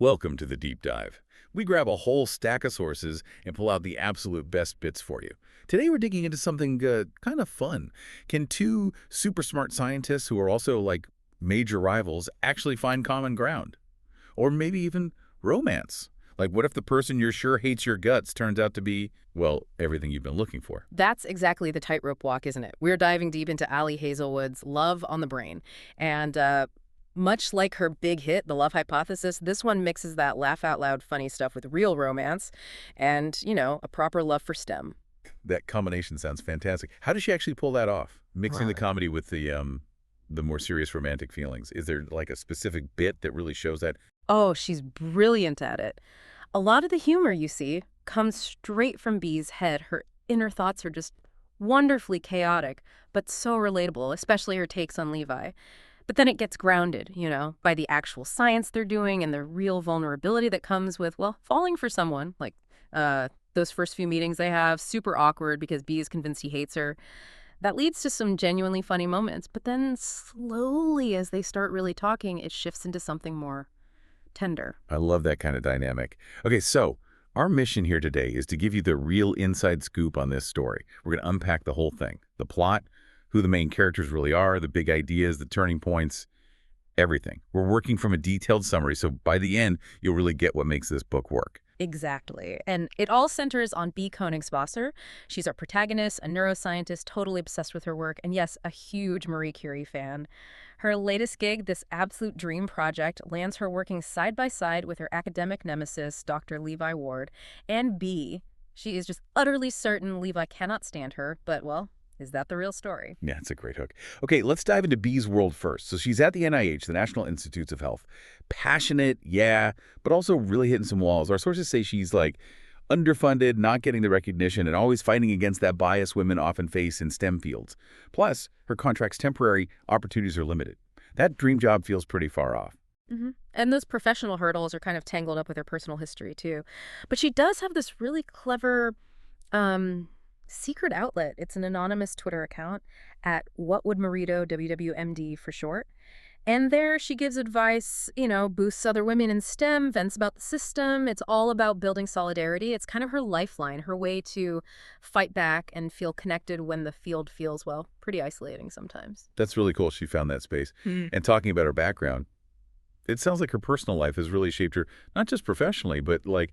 Welcome to the deep dive. We grab a whole stack of sources and pull out the absolute best bits for you. Today we're digging into something kind of fun. Can two super smart scientists who are also like major rivals actually find common ground? Or maybe even romance? Like what if the person you're sure hates your guts turns out to be, well, everything you've been looking for? That's exactly the tightrope walk, isn't it? We're diving deep into Ali Hazelwood's Love on the Brain. And much like her big hit, The Love Hypothesis, this one mixes that laugh-out-loud funny stuff with real romance and, a proper love for STEM. That combination sounds fantastic. How does she actually pull that off? Mixing the Right. comedy with the more serious romantic feelings. Is there like a specific bit that really shows that? Oh, she's brilliant at it. A lot of the humor, you see, comes straight from Bee's head. Her inner thoughts are just wonderfully chaotic, but so relatable, especially her takes on Levi. But then it gets grounded, by the actual science they're doing and the real vulnerability that comes with, well, falling for someone. Like those first few meetings they have, super awkward because Bee is convinced he hates her. That leads to some genuinely funny moments. But then slowly, as they start really talking, it shifts into something more tender. I love that kind of dynamic. Okay, so our mission here today is to give you the real inside scoop on this story. We're going to unpack the whole thing, the plot, who the main characters really are, the big ideas, the turning points, everything. We're working from a detailed summary, so by the end, you'll really get what makes this book work. Exactly. And it all centers on Bee Königswasser. She's our protagonist, a neuroscientist, totally obsessed with her work, and yes, a huge Marie Curie fan. Her latest gig, this absolute dream project, lands her working side by side with her academic nemesis, Dr. Levi Ward, and Bee. She is just utterly certain Levi cannot stand her, but, well, is that the real story? Yeah, it's a great hook. Okay, let's dive into Bee's world first. So she's at the NIH, the National Institutes of Health. Passionate, yeah, but also really hitting some walls. Our sources say she's like underfunded, not getting the recognition, and always fighting against that bias women often face in STEM fields. Plus, her contract's temporary, opportunities are limited. That dream job feels pretty far off. And those professional hurdles are kind of tangled up with her personal history, too. But she does have this really clever secret outlet. It's an anonymous Twitter account at What Would Marito, WWMD for short. And there she gives advice, boosts other women in STEM, vents about the system. It's all about building solidarity. It's kind of her lifeline, her way to fight back and feel connected when the field feels, well, pretty isolating sometimes. That's really cool she found that space. Hmm. And talking about her background, it sounds like her personal life has really shaped her, not just professionally, but like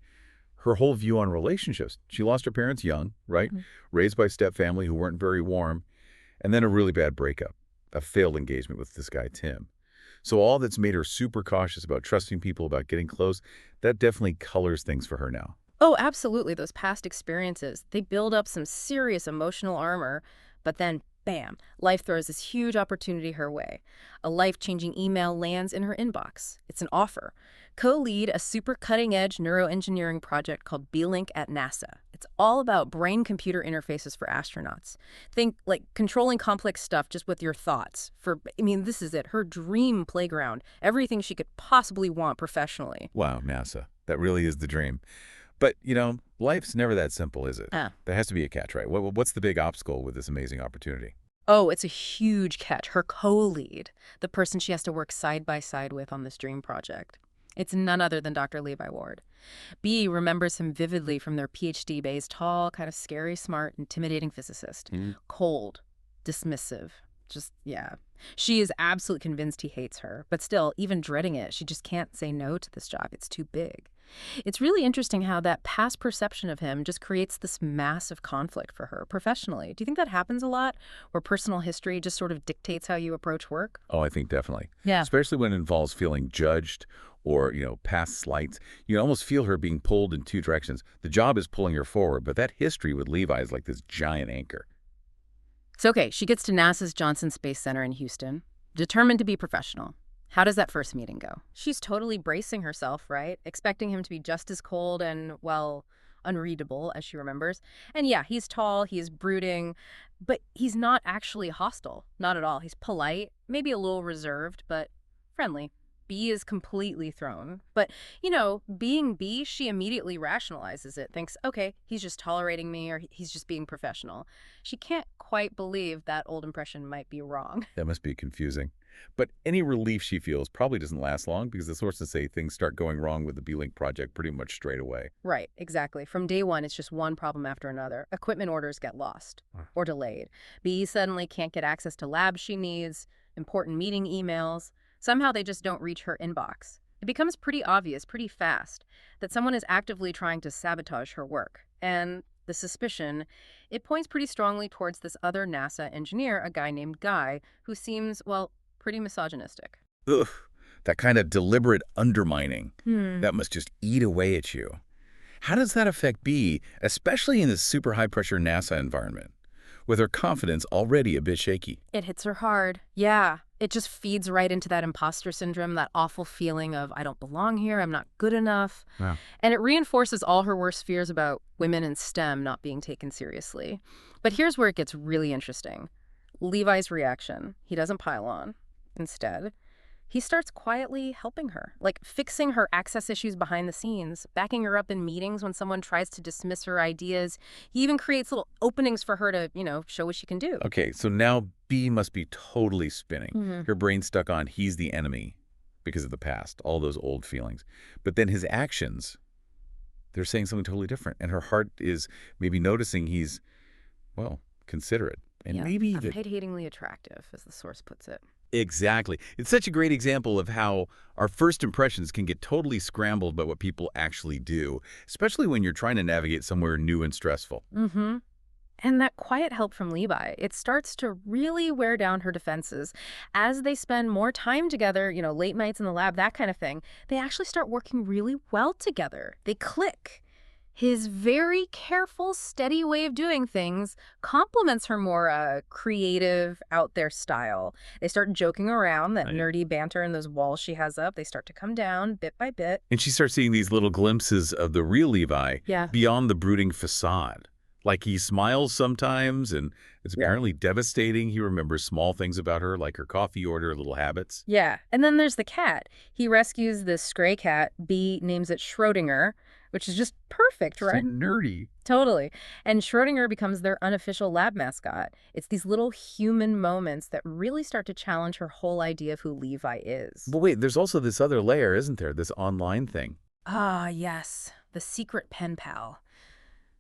her whole view on relationships. She lost her parents young, right? Mhm. Raised by step family who weren't very warm, and then a really bad breakup, a failed engagement with this guy, Tim. So all that's made her super cautious about trusting people, about getting close, that definitely colors things for her now. Oh, absolutely. Those past experiences, they build up some serious emotional armor, but then, bam, life throws this huge opportunity her way. A life-changing email lands in her inbox. It's an offer. Co-lead a super cutting-edge neuroengineering project called B-Link at NASA. It's all about brain-computer interfaces for astronauts. Think like controlling complex stuff just with your thoughts. This is it, her dream playground. Everything she could possibly want professionally. Wow, NASA. That really is the dream. But, life's never that simple, is it? Ah. There has to be a catch, right? What's the big obstacle with this amazing opportunity? Oh, it's a huge catch. Her co-lead, the person she has to work side by side with on this dream project. It's none other than Dr. Levi Ward. Bee remembers him vividly from their PhD days, tall, kind of scary, smart, intimidating physicist. Mm. Cold, dismissive, just, yeah. She is absolutely convinced he hates her, but still, even dreading it, she just can't say no to this job. It's too big. It's really interesting how that past perception of him just creates this massive conflict for her professionally. Do you think that happens a lot, where personal history just sort of dictates how you approach work? Oh, I think definitely. Yeah. Especially when it involves feeling judged or, past slights. You can almost feel her being pulled in two directions. The job is pulling her forward, but that history with Levi is like this giant anchor. So, okay, she gets to NASA's Johnson Space Center in Houston, determined to be professional. How does that first meeting go? She's totally bracing herself, right? Expecting him to be just as cold and, well, unreadable as she remembers. And yeah, he's tall, he's brooding, but he's not actually hostile. Not at all. He's polite, maybe a little reserved, but friendly. Bee is completely thrown. But, being Bee, she immediately rationalizes it, thinks, okay, he's just tolerating me or he's just being professional. She can't quite believe that old impression might be wrong. That must be confusing. But any relief she feels probably doesn't last long because the sources say things start going wrong with the B-Link project pretty much straight away. Right, exactly. From day one, it's just one problem after another. Equipment orders get lost or delayed. Bee suddenly can't get access to labs she needs, important meeting emails. Somehow they just don't reach her inbox. It becomes pretty obvious, pretty fast, that someone is actively trying to sabotage her work. And the suspicion, it points pretty strongly towards this other NASA engineer, a guy named Guy, who seems, well, pretty misogynistic. Ugh, that kind of deliberate undermining. Hmm. That must just eat away at you. How does that affect Bee, especially in this super high-pressure NASA environment, with her confidence already a bit shaky? It hits her hard. Yeah. It just feeds right into that imposter syndrome, that awful feeling of, I don't belong here, I'm not good enough. Wow. And it reinforces all her worst fears about women in STEM not being taken seriously. But here's where it gets really interesting. Levi's reaction. He doesn't pile on. Instead, he starts quietly helping her, like fixing her access issues behind the scenes, backing her up in meetings when someone tries to dismiss her ideas. He even creates little openings for her to, show what she can do. Okay, so now Bee must be totally spinning. Mhm. Her brain's stuck on he's the enemy because of the past, all those old feelings. But then his actions, they're saying something totally different. And her heart is maybe noticing he's, well, considerate. And Yeah, maybe even hating-hatingly attractive, as the source puts it. Exactly. It's such a great example of how our first impressions can get totally scrambled by what people actually do, especially when you're trying to navigate somewhere new and stressful. Mm-hmm. And that quiet help from Levi, it starts to really wear down her defenses. As they spend more time together, late nights in the lab, that kind of thing, they actually start working really well together. They click. His very careful, steady way of doing things complements her more creative, out there style. They start joking around, that Right. nerdy banter and those walls she has up. They start to come down bit by bit. And she starts seeing these little glimpses of the real Levi Yeah. beyond the brooding facade. Like he smiles sometimes, and it's Yeah. apparently devastating. He remembers small things about her, like her coffee order, little habits. Yeah. And then there's the cat. He rescues this stray cat. Bee names it Schrodinger, which is just perfect, right? So nerdy. Totally. And Schrodinger becomes their unofficial lab mascot. It's these little human moments that really start to challenge her whole idea of who Levi is. But wait, there's also this other layer, isn't there? This online thing. Ah, yes. The secret pen pal.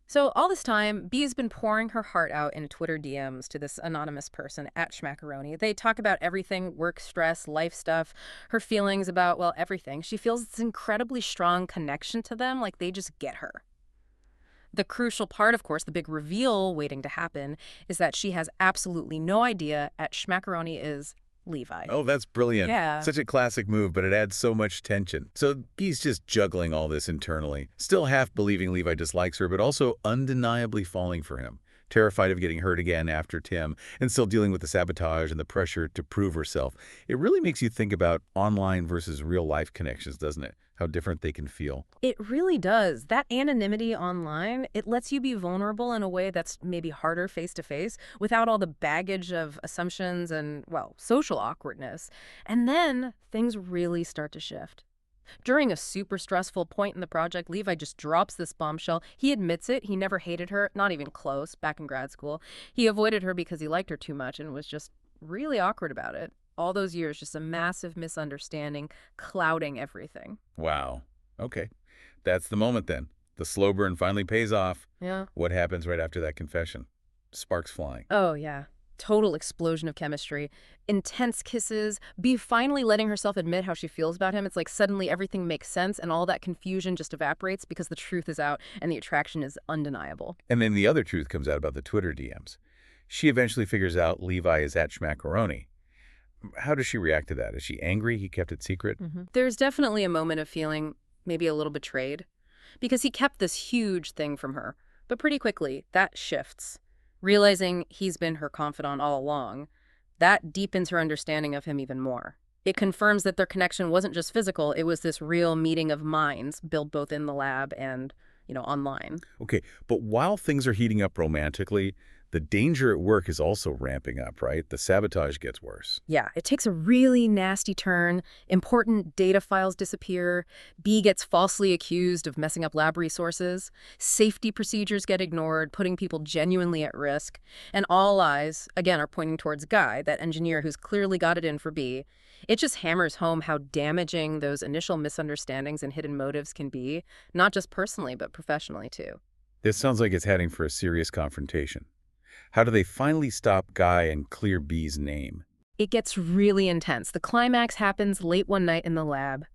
So all this time, Bee has been pouring her heart out in Twitter DMs to this anonymous person at Schmackaroni. They talk about everything, work stress, life stuff, her feelings about, well, everything. She feels this incredibly strong connection to them, like they just get her. The crucial part, of course, the big reveal waiting to happen, is that she has absolutely no idea at Schmackaroni is Levi. Oh, that's brilliant. Yeah. Such a classic move, but it adds so much tension. So he's just juggling all this internally, still half believing Levi dislikes her, but also undeniably falling for him, terrified of getting hurt again after Tim, and still dealing with the sabotage and the pressure to prove herself. It really makes you think about online versus real-life connections, doesn't it? How different they can feel. It really does. That anonymity online, it lets you be vulnerable in a way that's maybe harder face-to-face without all the baggage of assumptions and, well, social awkwardness. And then things really start to shift. During a super stressful point in the project, Levi just drops this bombshell. He admits it. He never hated her, not even close, back in grad school. He avoided her because he liked her too much and was just really awkward about it. All those years, just a massive misunderstanding clouding everything. Wow. Okay. That's the moment then. The slow burn finally pays off. Yeah. What happens right after that confession? Sparks flying. Oh, yeah. Total explosion of chemistry. Intense kisses. Bee finally letting herself admit how she feels about him. It's like suddenly everything makes sense and all that confusion just evaporates because the truth is out and the attraction is undeniable. And then the other truth comes out about the Twitter DMs. She eventually figures out Levi is at Schmackaroni. How does she react to that? Is she angry he kept it secret? There's definitely a moment of feeling maybe a little betrayed because he kept this huge thing from her. But pretty quickly, that shifts. Realizing he's been her confidant all along, that deepens her understanding of him even more. It confirms that their connection wasn't just physical, it was this real meeting of minds built both in the lab and, online. Okay, but while things are heating up romantically, The danger at work is also ramping up, right? The sabotage gets worse. Yeah, it takes a really nasty turn. Important data files disappear. Bee gets falsely accused of messing up lab resources. Safety procedures get ignored, putting people genuinely at risk. And all eyes, again, are pointing towards Guy, that engineer who's clearly got it in for Bee. It just hammers home how damaging those initial misunderstandings and hidden motives can be, not just personally, but professionally, too. This sounds like it's heading for a serious confrontation. How do they finally stop Guy and clear Bee's name? It gets really intense. The climax happens late one night in the lab.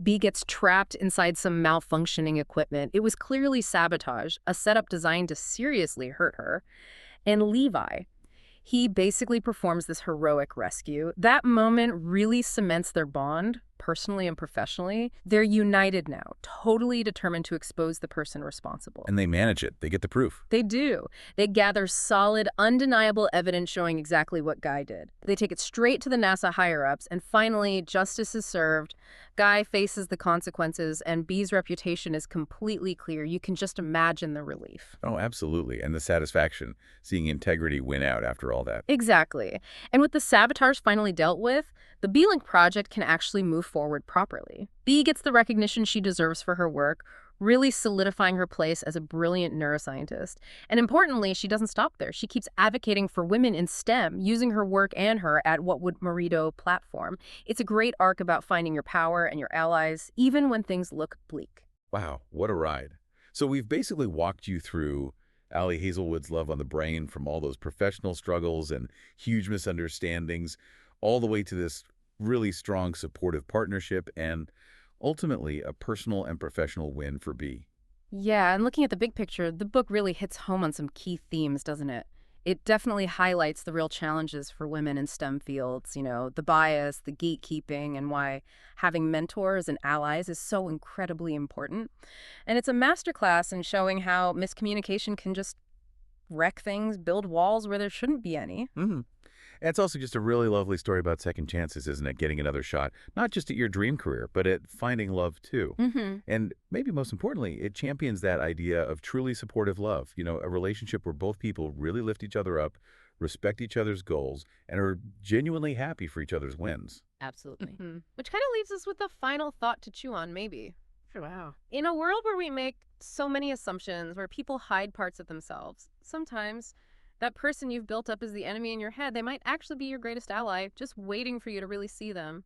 Bee gets trapped inside some malfunctioning equipment. It was clearly sabotage, a setup designed to seriously hurt her. And Levi, he basically performs this heroic rescue. That moment really cements their bond, personally and professionally. They're united now, totally determined to expose the person responsible. And they manage it. They get the proof. They do. They gather solid, undeniable evidence showing exactly what Guy did. They take it straight to the NASA higher-ups, and finally, justice is served. Guy faces the consequences, and Bee's reputation is completely clear. You can just imagine the relief. Oh, absolutely. And the satisfaction, seeing integrity win out after all that. Exactly. And with the sabotage finally dealt with, the Bee-Link project can actually move forward properly. Bee gets the recognition she deserves for her work, really solidifying her place as a brilliant neuroscientist. And importantly, she doesn't stop there. She keeps advocating for women in STEM, using her work and her at What Would Marito platform. It's a great arc about finding your power and your allies, even when things look bleak. Wow, what a ride. So we've basically walked you through Ali Hazelwood's love on the brain, from all those professional struggles and huge misunderstandings, all the way to this really strong supportive partnership and ultimately a personal and professional win for Bee. Yeah, and looking at the big picture, the book really hits home on some key themes, doesn't it? It definitely highlights the real challenges for women in STEM fields, the bias, the gatekeeping, and why having mentors and allies is so incredibly important. And it's a masterclass in showing how miscommunication can just wreck things, build walls where there shouldn't be any. Mm-hmm. And it's also just a really lovely story about second chances, isn't it? Getting another shot, not just at your dream career, but at finding love too. Mm-hmm. And maybe most importantly, it champions that idea of truly supportive love, a relationship where both people really lift each other up, respect each other's goals, and are genuinely happy for each other's wins. Absolutely. Which kind of leaves us with a final thought to chew on, maybe. Wow. In a world where we make so many assumptions, where people hide parts of themselves, sometimes that person you've built up as the enemy in your head, they might actually be your greatest ally, just waiting for you to really see them.